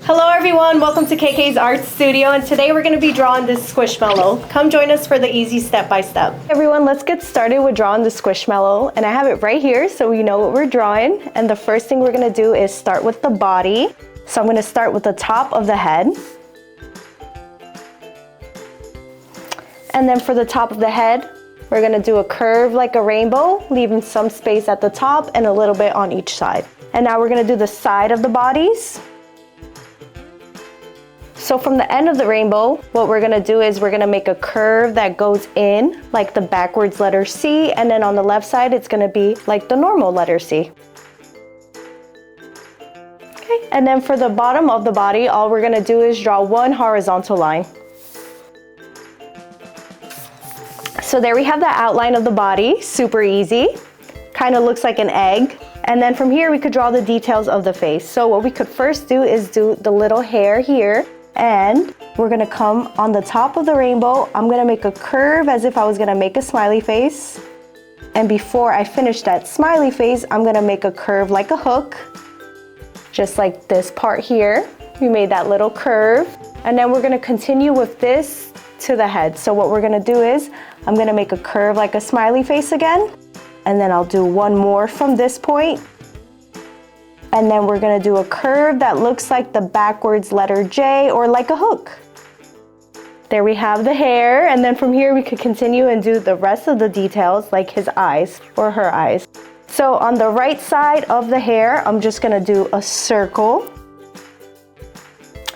Hello everyone, welcome to KK's Art Studio, and today we're going to be drawing this Squishmallow. Come join us for the easy step-by-step. Everyone, let's get started with drawing the Squishmallow, and I have it right here so we know what we're drawing. And the first thing we're going to do is start with the body. So I'm going to start with the top of the head. And then for the top of the head, we're going to do a curve like a rainbow, leaving some space at the top and a little bit on each side. And now we're going to do the side of the bodies. So from the end of the rainbow, what we're gonna do is we're gonna make a curve that goes in like the backwards letter C, and then on the left side, it's gonna be like the normal letter C. Okay, and then for the bottom of the body, all we're gonna do is draw one horizontal line. So there we have the outline of the body, super easy. Kind of looks like an egg. And then from here, we could draw the details of the face. So what we could first do is do the little hair here. And we're gonna come on the top of the rainbow. I'm gonna make a curve as if I was gonna make a smiley face. And before I finish that smiley face, I'm gonna make a curve like a hook, just like this part here. We made that little curve. And then we're gonna continue with this to the head. So what we're gonna do is, I'm gonna make a curve like a smiley face again. And then I'll do one more from this point. And then we're gonna do a curve that looks like the backwards letter J or like a hook. There we have the hair, and then from here we could continue and do the rest of the details like his eyes or her eyes. So on the right side of the hair, I'm just gonna do a circle.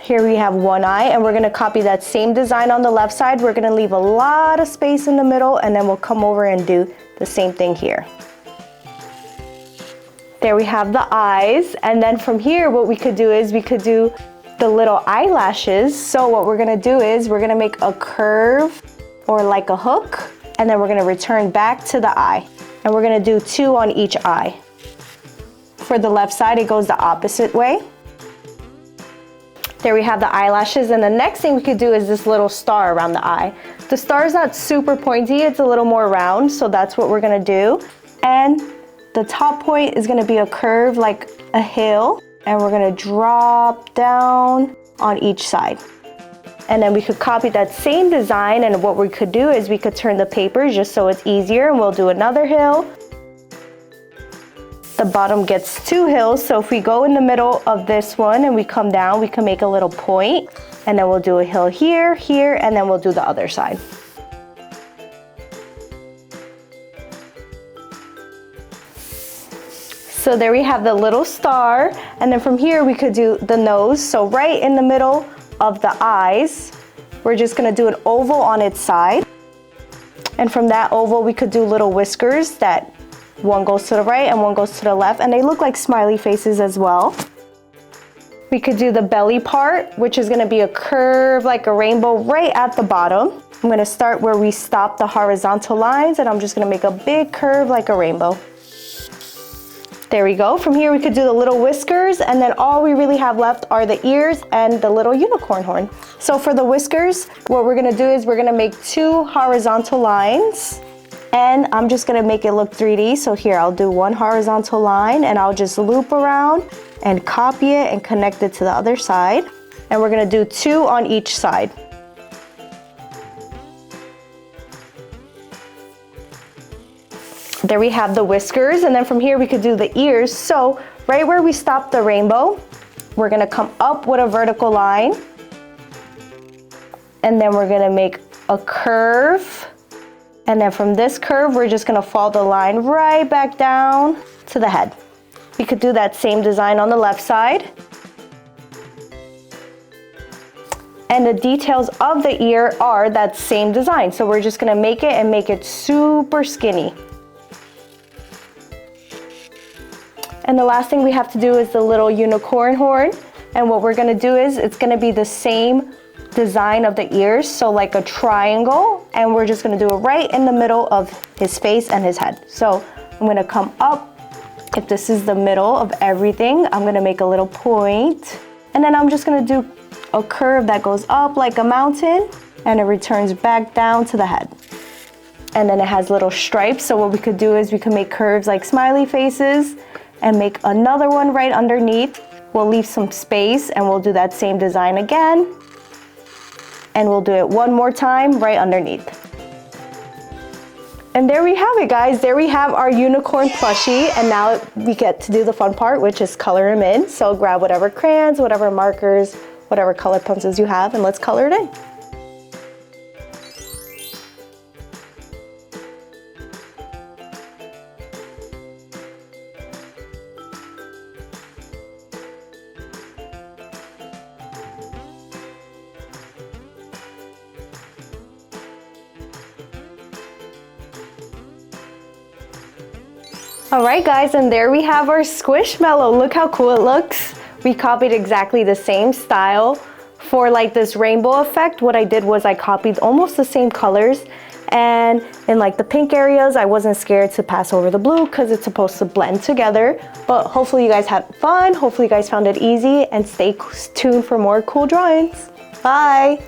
Here we have one eye, and we're gonna copy that same design on the left side. We're gonna leave a lot of space in the middle, and then we'll come over and do the same thing here. There we have the eyes, and then from here what we could do is we could do the little eyelashes. So what we're gonna do is we're gonna make a curve or like a hook, and then we're gonna return back to the eye. And we're gonna do two on each eye. For the left side, it goes the opposite way. There we have the eyelashes, and the next thing we could do is this little star around the eye. The star is not super pointy, it's a little more round, so that's what we're gonna do. And the top point is gonna be a curve like a hill, and we're gonna drop down on each side. And then we could copy that same design, and what we could do is we could turn the paper just so it's easier, and we'll do another hill. The bottom gets two hills, so if we go in the middle of this one and we come down, we can make a little point, and then we'll do a hill here, here, and then we'll do the other side. So there we have the little star, and then from here we could do the nose. So right in the middle of the eyes, we're just gonna do an oval on its side. And from that oval, we could do little whiskers that one goes to the right and one goes to the left, and they look like smiley faces as well. We could do the belly part, which is gonna be a curve like a rainbow right at the bottom. I'm gonna start where we stop the horizontal lines, and I'm just gonna make a big curve like a rainbow. There we go. From here we could do the little whiskers, and then all we really have left are the ears and the little unicorn horn. So for the whiskers, what we're gonna do is we're gonna make two horizontal lines, and I'm just gonna make it look 3D. So here I'll do one horizontal line, and I'll just loop around and copy it and connect it to the other side. And we're gonna do two on each side. There we have the whiskers, and then from here we could do the ears. So right where we stopped the rainbow, we're gonna come up with a vertical line, and then we're gonna make a curve, and then from this curve we're just gonna follow the line right back down to the head. We could do that same design on the left side. And the details of the ear are that same design. So we're just gonna make it and make it super skinny. And the last thing we have to do is the little unicorn horn. And what we're gonna do is it's gonna be the same design of the ears, so like a triangle, and we're just gonna do it right in the middle of his face and his head. So I'm gonna come up. If this is the middle of everything, I'm gonna make a little point, and then I'm just gonna do a curve that goes up like a mountain, and it returns back down to the head. And then it has little stripes, so what we could do is we could make curves like smiley faces, and make another one right underneath we'll leave some space and we'll do that same design again. And we'll do it one more time right underneath. And there we have it, guys. There we have our unicorn plushie, and now we get to do the fun part, which is color him in. So grab whatever crayons, whatever markers, whatever color pencils you have, and let's color it in. All right, guys, and there we have our Squishmallow. Look how cool it looks. We copied exactly the same style. For like this rainbow effect, what I did was I copied almost the same colors, and in like the pink areas, I wasn't scared to pass over the blue because it's supposed to blend together. But hopefully you guys had fun. Hopefully you guys found it easy, and stay tuned for more cool drawings. Bye.